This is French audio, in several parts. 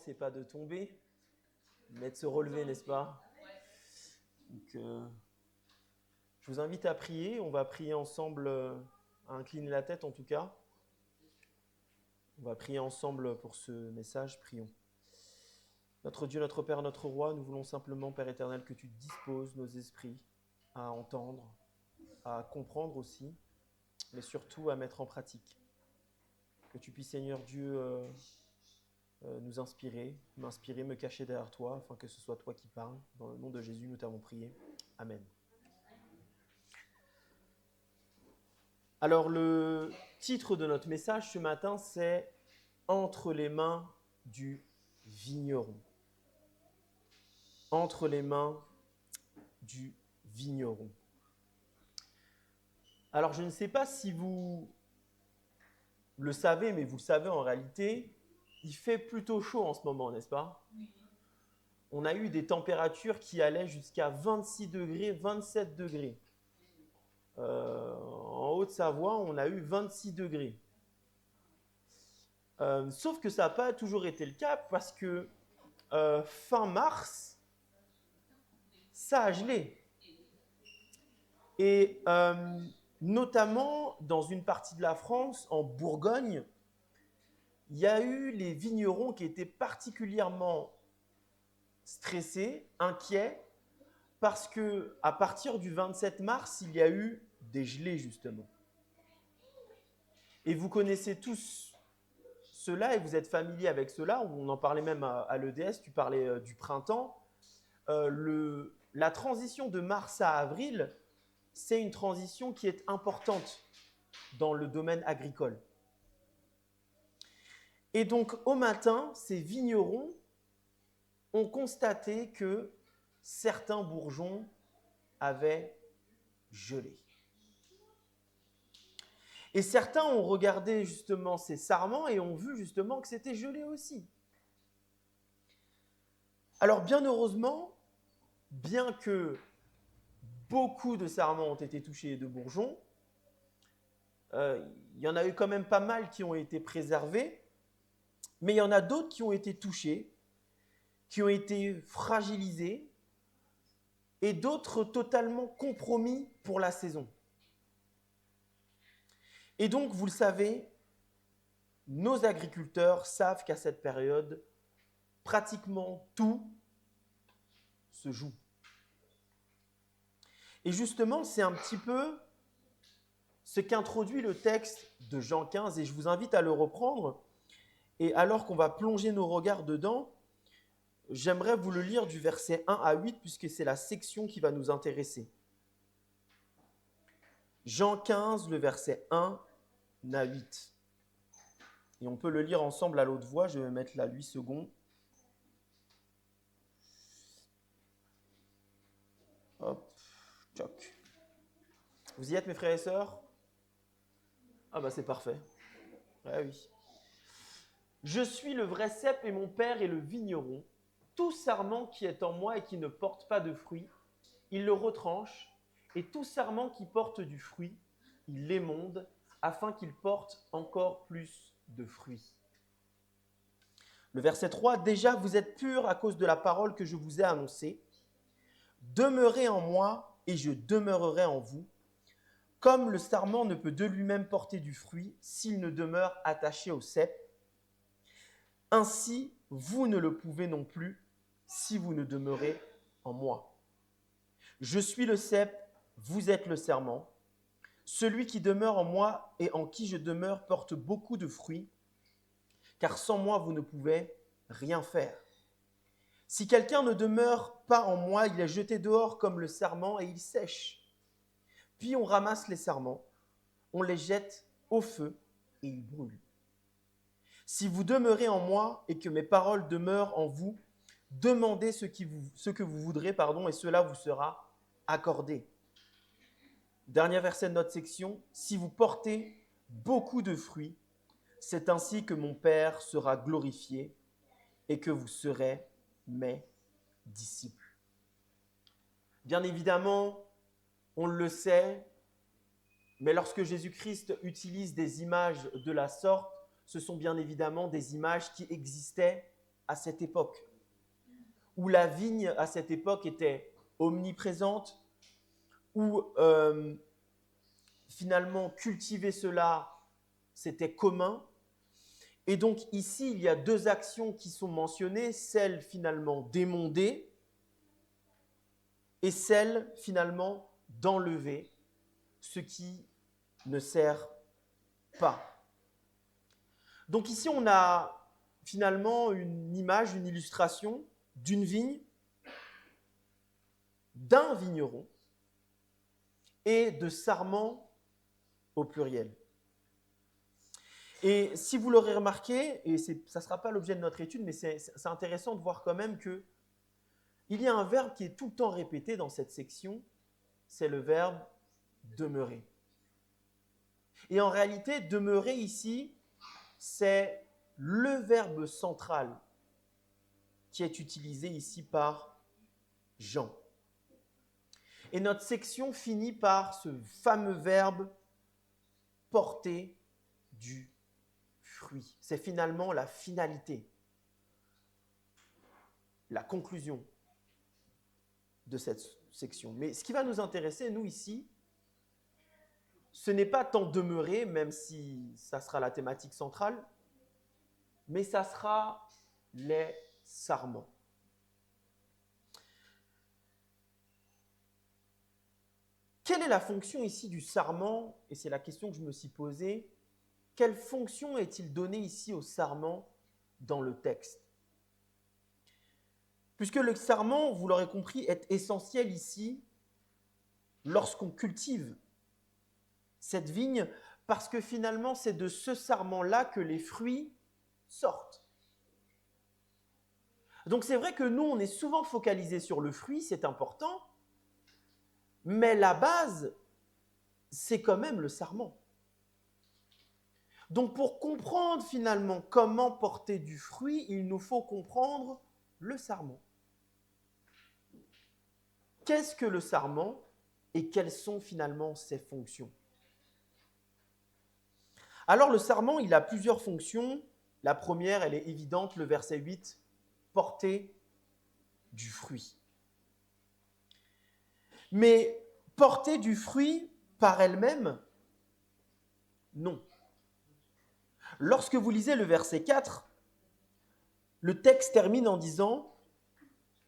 c'est pas de tomber, mais de se relever, n'est-ce pas? Donc, je vous invite à prier. On va prier ensemble, à incliner la tête en tout cas. On va prier ensemble pour ce message. Prions. Notre Dieu, notre Père, notre Roi, nous voulons simplement, Père éternel, que tu disposes nos esprits à entendre, à comprendre aussi, mais surtout à mettre en pratique. Que tu puisses, Seigneur Dieu, nous inspirer, m'inspirer, me cacher derrière toi, afin que ce soit toi qui parles. Dans le nom de Jésus, nous t'avons prié. Amen. Alors, le titre de notre message ce matin, c'est « Entre les mains du vigneron ». Entre les mains du vigneron. Alors, je ne sais pas si vous le savez, mais vous le savez en réalité, il fait plutôt chaud en ce moment, n'est-ce pas? Oui. On a eu des températures qui allaient jusqu'à 26 degrés, 27 degrés. En Haute-Savoie, on a eu 26 degrés. Sauf que ça n'a pas toujours été le cas parce que fin mars, ça a gelé. Et notamment dans une partie de la France, en Bourgogne, il y a eu les vignerons qui étaient particulièrement stressés, inquiets, parce qu'à partir du 27 mars, il y a eu des gelées justement. Et vous connaissez tous cela et vous êtes familier avec cela, on en parlait même à l'EDS, tu parlais du printemps. La transition de mars à avril, c'est une transition qui est importante dans le domaine agricole. Et donc au matin, ces vignerons ont constaté que certains bourgeons avaient gelé. Et certains ont regardé justement ces sarments et ont vu justement que c'était gelé aussi. Alors bien heureusement, bien que beaucoup de sarments ont été touchés et de bourgeons, il y en a eu quand même pas mal qui ont été préservés, mais il y en a d'autres qui ont été touchés, qui ont été fragilisés, et d'autres totalement compromis pour la saison. Et donc, vous le savez, nos agriculteurs savent qu'à cette période, pratiquement tout se joue. Et justement, c'est un petit peu ce qu'introduit le texte de Jean 15, et je vous invite à le reprendre. Et alors qu'on va plonger nos regards dedans, j'aimerais vous le lire du verset 1 à 8, puisque c'est la section qui va nous intéresser. Jean 15, le verset 1 à 8. Et on peut le lire ensemble à l'autre voix, je vais mettre là 8 secondes. Hop, tchoc. Vous y êtes mes frères et sœurs? Ah bah c'est parfait. Ah oui. Je suis le vrai cep et mon père est le vigneron. Tout sarment qui est en moi et qui ne porte pas de fruit, il le retranche, et tout sarment qui porte du fruit, il l'émonde, afin qu'il porte encore plus de fruits. Le verset 3, déjà vous êtes purs à cause de la parole que je vous ai annoncée. Demeurez en moi et je demeurerai en vous. Comme le sarment ne peut de lui-même porter du fruit s'il ne demeure attaché au cep, ainsi vous ne le pouvez non plus si vous ne demeurez en moi. Je suis le cep, vous êtes le sarment. Celui qui demeure en moi et en qui je demeure porte beaucoup de fruits, car sans moi vous ne pouvez rien faire. Si quelqu'un ne demeure pas en moi, il est jeté dehors comme le sarment et il sèche. Puis on ramasse les sarments, on les jette au feu et ils brûlent. Si vous demeurez en moi et que mes paroles demeurent en vous, demandez ce que vous voudrez, et cela vous sera accordé. Dernier verset de notre section, si vous portez beaucoup de fruits, c'est ainsi que mon Père sera glorifié et que vous serez mes disciples. Bien évidemment, on le sait, mais lorsque Jésus-Christ utilise des images de la sorte, ce sont bien évidemment des images qui existaient à cette époque, où la vigne à cette époque était omniprésente, où finalement cultiver cela, c'était commun. Et donc ici, il y a deux actions qui sont mentionnées, celle finalement d'émonder et celle finalement d'enlever, ce qui ne sert pas. Donc ici, on a finalement une image, une illustration d'une vigne, d'un vigneron et de sarments au pluriel. Et si vous l'aurez remarqué, et ça ne sera pas l'objet de notre étude, mais c'est intéressant de voir quand même qu'il y a un verbe qui est tout le temps répété dans cette section, c'est le verbe demeurer. Et en réalité, demeurer ici, c'est le verbe central qui est utilisé ici par Jean. Et notre section finit par ce fameux verbe porter du fruit. C'est finalement la finalité, la conclusion de cette section. Mais ce qui va nous intéresser, nous ici, ce n'est pas tant demeurer, même si ça sera la thématique centrale, mais ça sera les sarments. Quelle est la fonction ici du sarment? Et c'est la question que je me suis posée. Quelle fonction est-il donné ici au sarment dans le texte? Puisque le sarment, vous l'aurez compris, est essentiel ici lorsqu'on cultive cette vigne, parce que finalement, c'est de ce sarment-là que les fruits sortent. Donc c'est vrai que nous, on est souvent focalisé sur le fruit, c'est important, mais la base, c'est quand même le sarment. Donc pour comprendre finalement comment porter du fruit, il nous faut comprendre le sarment. Qu'est-ce que le sarment et quelles sont finalement ses fonctions? Alors le sarment, il a plusieurs fonctions. La première, elle est évidente, le verset 8, porter du fruit. Mais porter du fruit par elle-même, non. Lorsque vous lisez le verset 4, le texte termine en disant,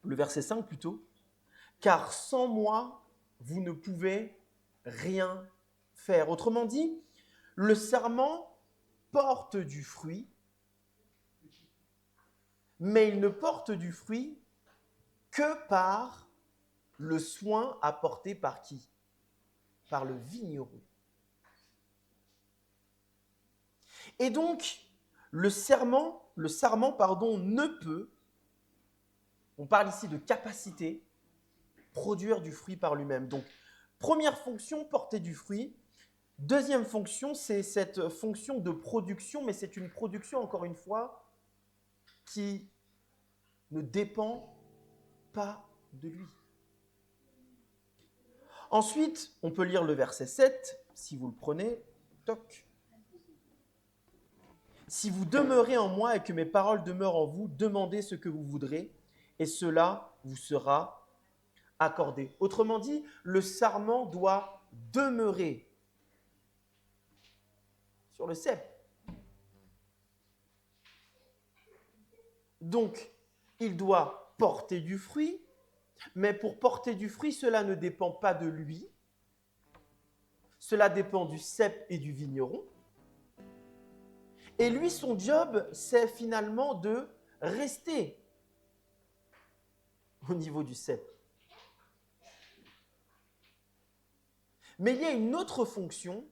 le verset 5 plutôt, « Car sans moi, vous ne pouvez rien faire. » Autrement dit, le sarment porte du fruit, mais il ne porte du fruit que par le soin apporté par qui? Par le vigneron. Et donc, le sarment, ne peut, on parle ici de capacité, produire du fruit par lui-même. Donc, première fonction, porter du fruit. Deuxième fonction, c'est cette fonction de production, mais c'est une production, encore une fois, qui ne dépend pas de lui. Ensuite, on peut lire le verset 7, si vous le prenez. Toc. Si vous demeurez en moi et que mes paroles demeurent en vous, demandez ce que vous voudrez, et cela vous sera accordé. Autrement dit, le sarment doit demeurer sur le cep. Donc, il doit porter du fruit, mais pour porter du fruit, cela ne dépend pas de lui. Cela dépend du cep et du vigneron. Et lui, son job, c'est finalement de rester au niveau du cep. Mais il y a une autre fonction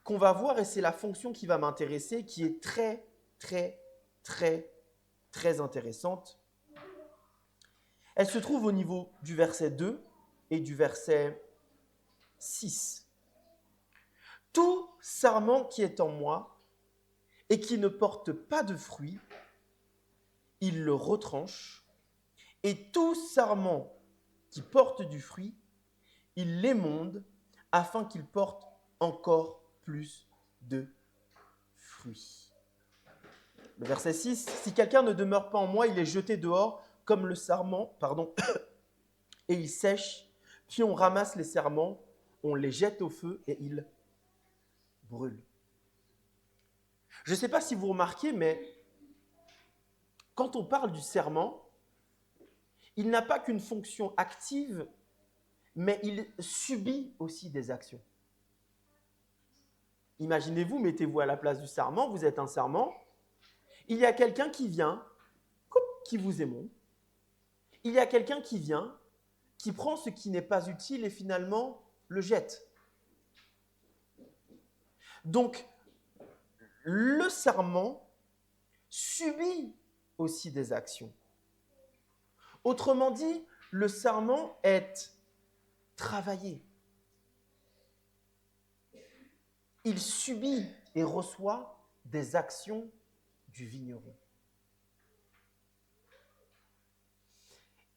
qu'on va voir, et c'est la fonction qui va m'intéresser, qui est très, très, très, très intéressante. Elle se trouve au niveau du verset 2 et du verset 6. Tout sarment qui est en moi et qui ne porte pas de fruit, il le retranche, et tout sarment qui porte du fruit, il l'émonde afin qu'il porte encore plus de fruits. Le verset 6, « Si quelqu'un ne demeure pas en moi, il est jeté dehors comme le sarment, et il sèche, puis on ramasse les sarments, on les jette au feu et ils brûlent. » Je ne sais pas si vous remarquez, mais quand on parle du serment, il n'a pas qu'une fonction active, mais il subit aussi des actions. Imaginez-vous, mettez-vous à la place du serment, vous êtes un serment, il y a quelqu'un qui vient, qui vous émonde, il y a quelqu'un qui vient, qui prend ce qui n'est pas utile et finalement le jette. Donc, le serment subit aussi des actions. Autrement dit, le serment est travaillé. Il subit et reçoit des actions du vigneron.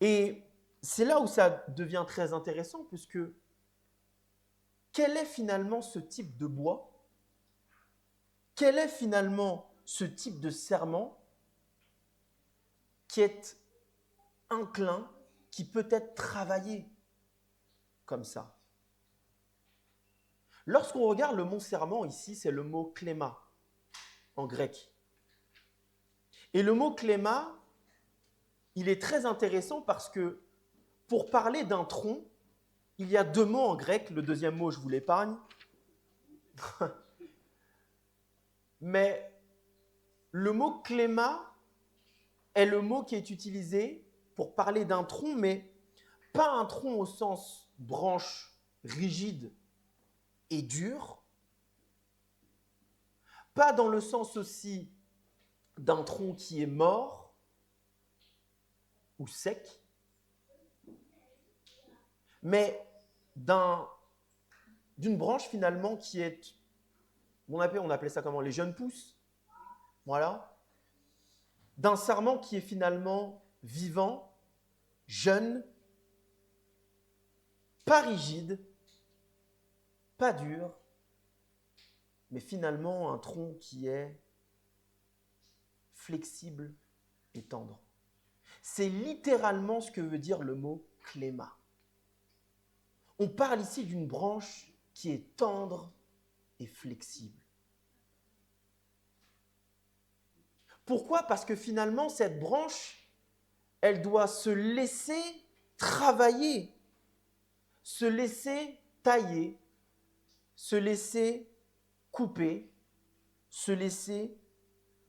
Et c'est là où ça devient très intéressant, puisque quel est finalement ce type de bois? Quel est finalement ce type de serment qui est inclin, qui peut être travaillé comme ça? Lorsqu'on regarde le mot serment ici, c'est le mot kléma en grec. Et le mot kléma, il est très intéressant parce que pour parler d'un tronc, il y a deux mots en grec. Le deuxième mot, je vous l'épargne. Mais le mot kléma est le mot qui est utilisé pour parler d'un tronc, mais pas un tronc au sens branche rigide et dure, pas dans le sens aussi d'un tronc qui est mort ou sec, mais d'une branche finalement qui est, on appelait ça comment? Les jeunes pousses, voilà, d'un sarment qui est finalement vivant, jeune, pas rigide, pas dur, mais finalement un tronc qui est flexible et tendre. C'est littéralement ce que veut dire le mot kléma. On parle ici d'une branche qui est tendre et flexible. Pourquoi? Parce que finalement, cette branche, elle doit se laisser travailler, se laisser tailler, se laisser couper, se laisser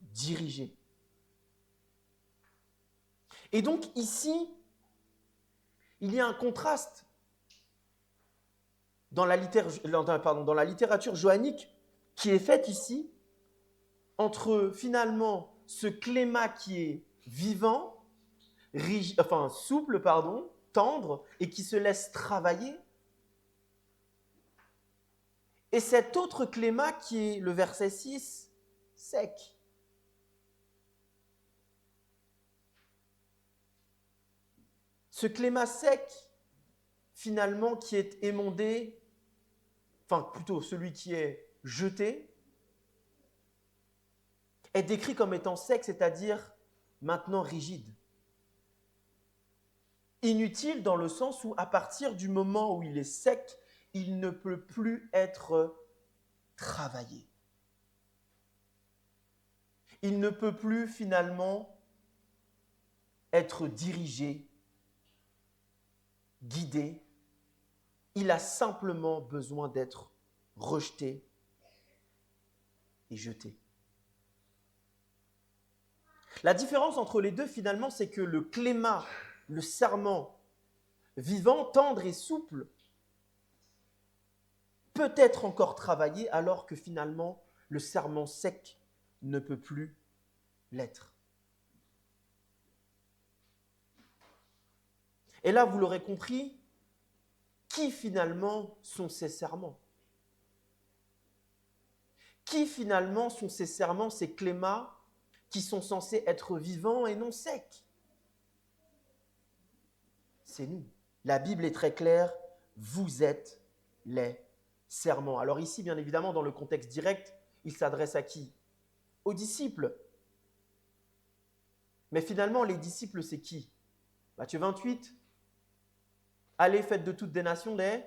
diriger. Et donc ici, il y a un contraste dans la littérature johannique qui est faite ici entre finalement ce kléma qui est vivant, souple, tendre et qui se laisse travailler, et cet autre kléma qui est le verset 6, sec. Ce kléma sec, finalement, qui est émondé, plutôt celui qui est jeté, est décrit comme étant sec, c'est-à-dire maintenant rigide. Inutile dans le sens où, à partir du moment où il est sec, il ne peut plus être travaillé. Il ne peut plus finalement être dirigé, guidé. Il a simplement besoin d'être rejeté et jeté. La différence entre les deux, finalement, c'est que le kléma, le sarment vivant, tendre et souple, peut être encore travaillé, alors que finalement, le sarment sec ne peut plus l'être. Et là, vous l'aurez compris, qui finalement sont ces serments? Qui finalement sont ces serments, ces klémas, qui sont censés être vivants et non secs? C'est nous. La Bible est très claire, vous êtes les serments. Alors ici, bien évidemment, dans le contexte direct, il s'adresse à qui? Aux disciples. Mais finalement, les disciples, c'est qui? Matthieu 28. Allez, faites de toutes des nations des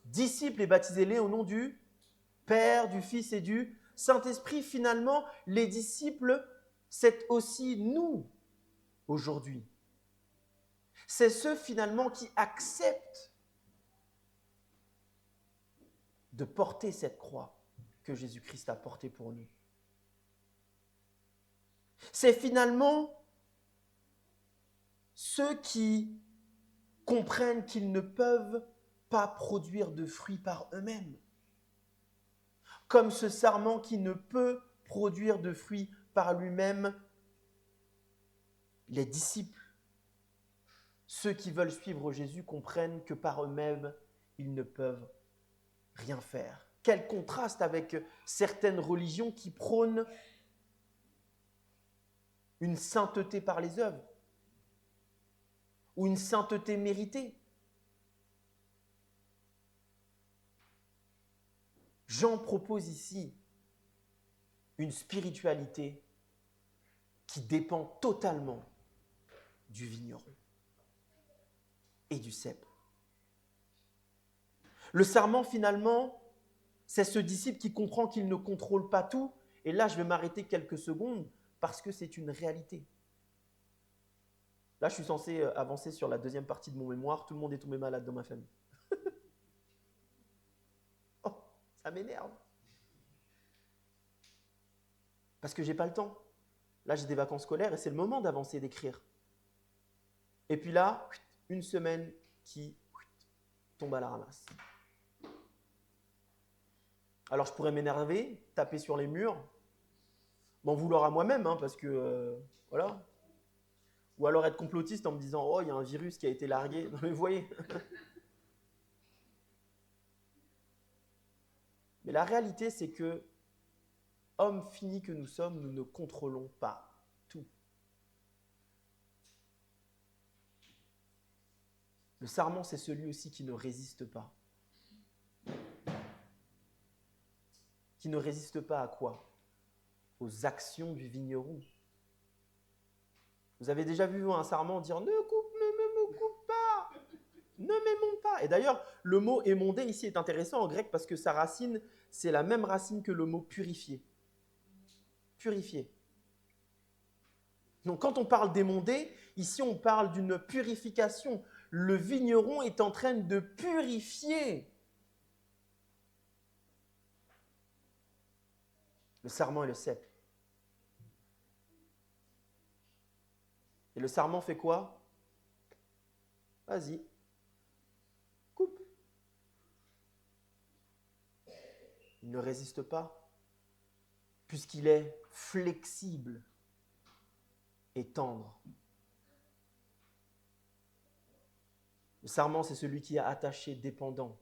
disciples et baptisez-les au nom du Père, du Fils et du Saint-Esprit. Finalement, les disciples, c'est aussi nous aujourd'hui. C'est ceux finalement qui acceptent de porter cette croix que Jésus-Christ a portée pour nous. C'est finalement ceux qui comprennent qu'ils ne peuvent pas produire de fruits par eux-mêmes. Comme ce sarment qui ne peut produire de fruits par lui-même, les disciples, ceux qui veulent suivre Jésus, comprennent que par eux-mêmes, ils ne peuvent rien faire. Quel contraste avec certaines religions qui prônent une sainteté par les œuvres ou une sainteté méritée. Jean propose ici une spiritualité qui dépend totalement du vigneron et du cep. Le sarment, finalement, c'est ce disciple qui comprend qu'il ne contrôle pas tout. Et là, je vais m'arrêter quelques secondes parce que c'est une réalité. Là, je suis censé avancer sur la deuxième partie de mon mémoire. Tout le monde est tombé malade dans ma famille. Oh, ça m'énerve. Parce que j'ai pas le temps. Là, j'ai des vacances scolaires et c'est le moment d'avancer, d'écrire. Et puis là, une semaine qui tombe à la ramasse. Alors, je pourrais m'énerver, taper sur les murs, m'en vouloir à moi-même, parce que, voilà. Ou alors être complotiste en me disant « Oh, il y a un virus qui a été largué. » Non, mais vous voyez. Mais la réalité, c'est que, hommes finis que nous sommes, nous ne contrôlons pas tout. Le sarment, c'est celui aussi qui ne résiste pas. Qui ne résiste pas à quoi? Aux actions du vigneron. Vous avez déjà vu un sarment dire « Ne me coupe pas, ne m'émonde pas ». Et d'ailleurs, le mot « émonder » ici est intéressant en grec parce que sa racine, c'est la même racine que le mot « purifier ». Purifier. Donc quand on parle d'émonder, ici on parle d'une purification. Le vigneron est en train de purifier le sarment et le cep. Et le sarment fait quoi? Vas-y, coupe. Il ne résiste pas, puisqu'il est flexible et tendre. Le sarment, c'est celui qui est attaché, dépendant,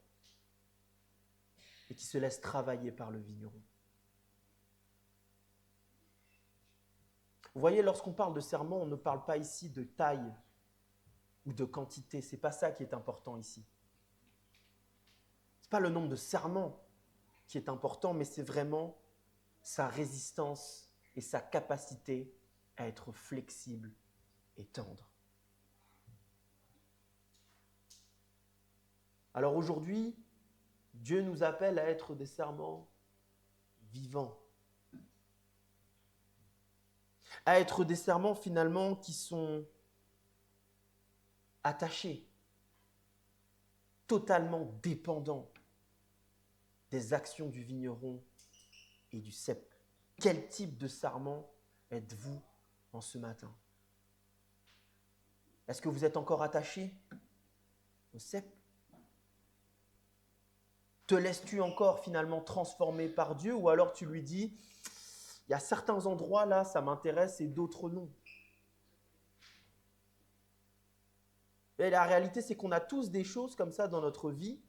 et qui se laisse travailler par le vigneron. Vous voyez, lorsqu'on parle de sarment, on ne parle pas ici de taille ou de quantité. Ce n'est pas ça qui est important ici. Ce n'est pas le nombre de sarments qui est important, mais c'est vraiment sa résistance et sa capacité à être flexible et tendre. Alors aujourd'hui, Dieu nous appelle à être des sarments vivants. À être des sarments finalement qui sont attachés, totalement dépendants des actions du vigneron et du cep. Quel type de sarment êtes-vous en ce matin? Est-ce que vous êtes encore attaché au cep? Te laisses-tu encore finalement transformer par Dieu ou alors tu lui dis il y a certains endroits là, ça m'intéresse et d'autres non. Et la réalité, c'est qu'on a tous des choses comme ça dans notre vie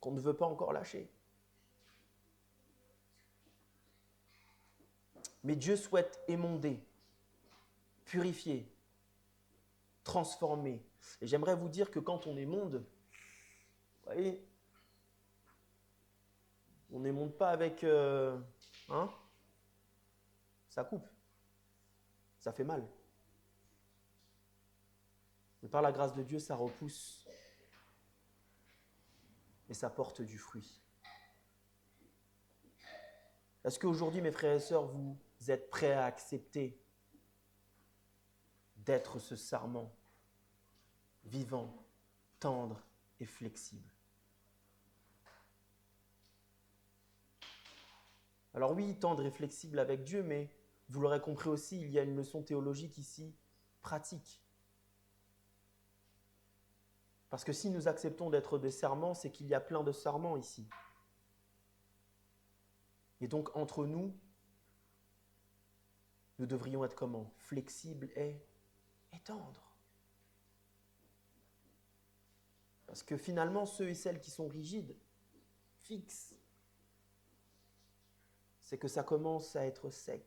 qu'on ne veut pas encore lâcher. Mais Dieu souhaite émonder, purifier, transformer. Et j'aimerais vous dire que quand on émonde, vous voyez, on n'émonde pas avec... ça coupe. Ça fait mal. Mais par la grâce de Dieu, ça repousse et ça porte du fruit. Est-ce qu'aujourd'hui, mes frères et sœurs, vous êtes prêts à accepter d'être ce sarment vivant, tendre et flexible? Alors oui, tendre et flexible avec Dieu, mais vous l'aurez compris aussi, il y a une leçon théologique ici, pratique. Parce que si nous acceptons d'être des sarments, c'est qu'il y a plein de sarments ici. Et donc entre nous, nous devrions être comment? Flexibles et tendres. Parce que finalement, ceux et celles qui sont rigides, fixes, c'est que ça commence à être sec.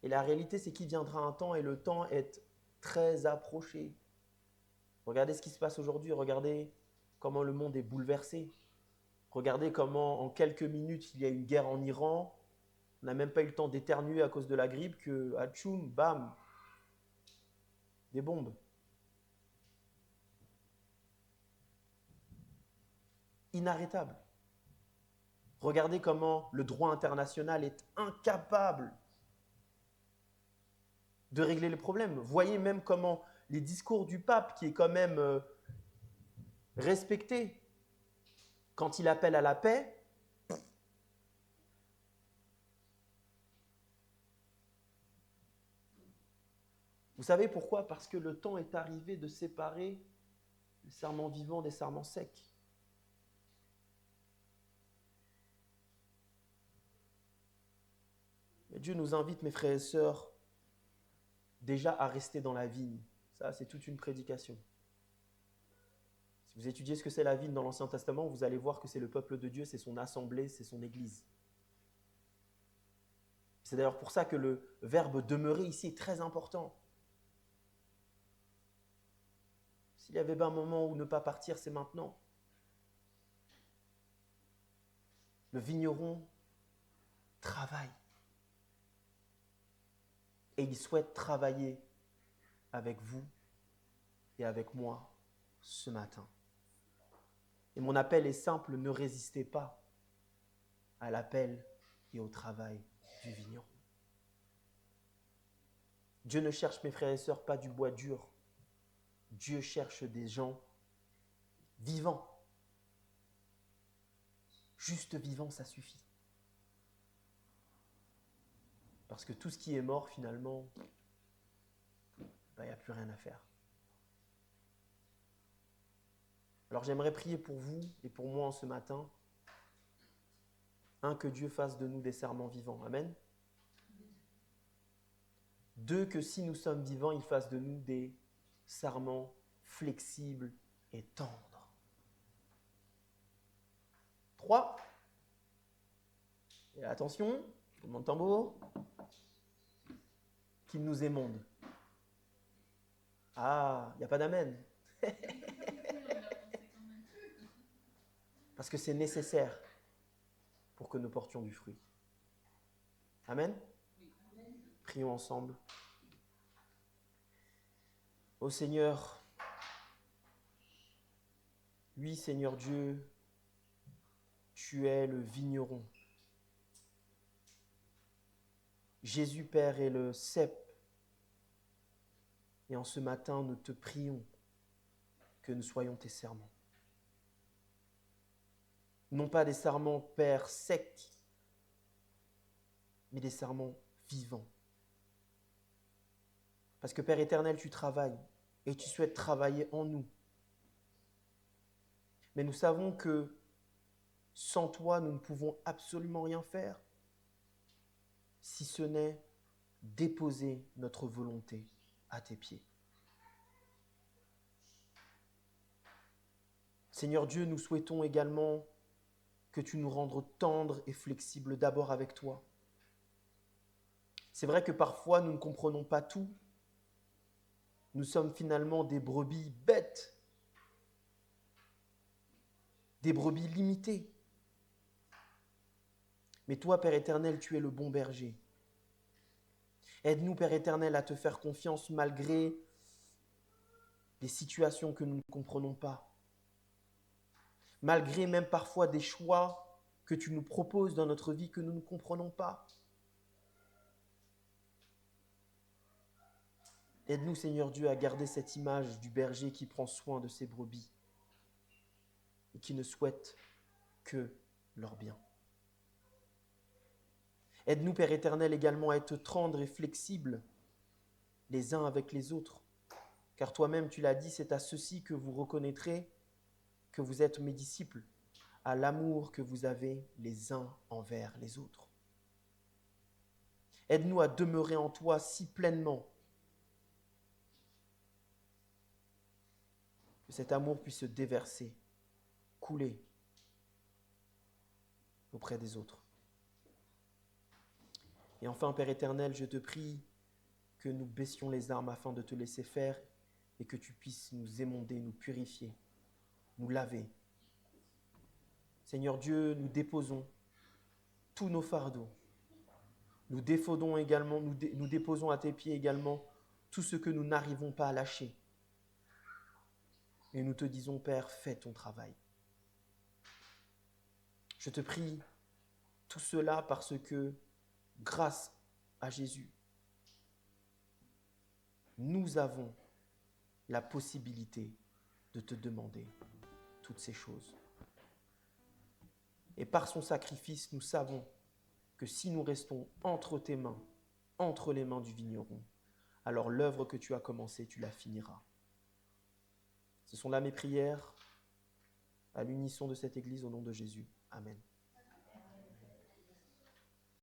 Et la réalité, c'est qu'il viendra un temps, et le temps est très approché. Regardez ce qui se passe aujourd'hui, regardez comment le monde est bouleversé. Regardez comment en quelques minutes, il y a une guerre en Iran. On n'a même pas eu le temps d'éternuer à cause de la grippe que, atchoum, bam, des bombes. Inarrêtable. Regardez comment le droit international est incapable de régler les problèmes. Voyez même comment les discours du pape, qui est quand même respecté, quand il appelle à la paix, vous savez pourquoi? Parce que le temps est arrivé de séparer les sarments vivants des sarments secs. Mais Dieu nous invite, mes frères et sœurs, déjà à rester dans la vigne. Ça, c'est toute une prédication. Si vous étudiez ce que c'est la vigne dans l'Ancien Testament, vous allez voir que c'est le peuple de Dieu, c'est son assemblée, c'est son église. C'est d'ailleurs pour ça que le verbe demeurer ici est très important. S'il y avait bien un moment où ne pas partir, c'est maintenant. Le vigneron travaille. Et il souhaite travailler avec vous et avec moi ce matin. Et mon appel est simple, ne résistez pas à l'appel et au travail du vigneron. Dieu ne cherche, mes frères et sœurs, pas du bois dur. Dieu cherche des gens vivants. Juste vivants, ça suffit. Parce que tout ce qui est mort, finalement, il n'y a plus rien à faire. Alors j'aimerais prier pour vous et pour moi en ce matin. Un, que Dieu fasse de nous des sarments vivants. Amen. Deux, que si nous sommes vivants, il fasse de nous des sarments flexibles et tendres. Trois, et attention, roulement de tambour, qu'il nous émonde. Ah, il n'y a pas d'amen. Parce que c'est nécessaire pour que nous portions du fruit. Amen. Prions ensemble. Ô Seigneur, oui Seigneur Dieu, tu es le vigneron. Jésus Père est le cep. Et en ce matin, nous te prions que nous soyons tes serments. Non pas des sarments, Père, secs, mais des sarments vivants. Parce que Père éternel, tu travailles et tu souhaites travailler en nous. Mais nous savons que sans toi, nous ne pouvons absolument rien faire, si ce n'est déposer notre volonté à tes pieds. Seigneur Dieu, nous souhaitons également que tu nous rendes tendres et flexibles d'abord avec toi. C'est vrai que parfois nous ne comprenons pas tout. Nous sommes finalement des brebis bêtes, des brebis limitées. Mais toi, Père éternel, tu es le bon berger. Aide-nous, Père éternel, à te faire confiance malgré les situations que nous ne comprenons pas, malgré même parfois des choix que tu nous proposes dans notre vie que nous ne comprenons pas. Aide-nous, Seigneur Dieu, à garder cette image du berger qui prend soin de ses brebis et qui ne souhaite que leur bien. Aide-nous, Père éternel, également à être tendres et flexibles les uns avec les autres. Car toi-même, tu l'as dit, c'est à ceci que vous reconnaîtrez que vous êtes mes disciples, à l'amour que vous avez les uns envers les autres. Aide-nous à demeurer en toi si pleinement que cet amour puisse se déverser, couler auprès des autres. Et enfin, Père éternel, je te prie que nous baissions les armes afin de te laisser faire et que tu puisses nous émonder, nous purifier, nous laver. Seigneur Dieu, nous déposons tous nos fardeaux. Nous déposons à tes pieds également tout ce que nous n'arrivons pas à lâcher. Et nous te disons, Père, fais ton travail. Je te prie tout cela parce que, grâce à Jésus, nous avons la possibilité de te demander toutes ces choses. Et par son sacrifice, nous savons que si nous restons entre tes mains, entre les mains du vigneron, alors l'œuvre que tu as commencée, tu la finiras. Ce sont là mes prières à l'unisson de cette Église au nom de Jésus. Amen.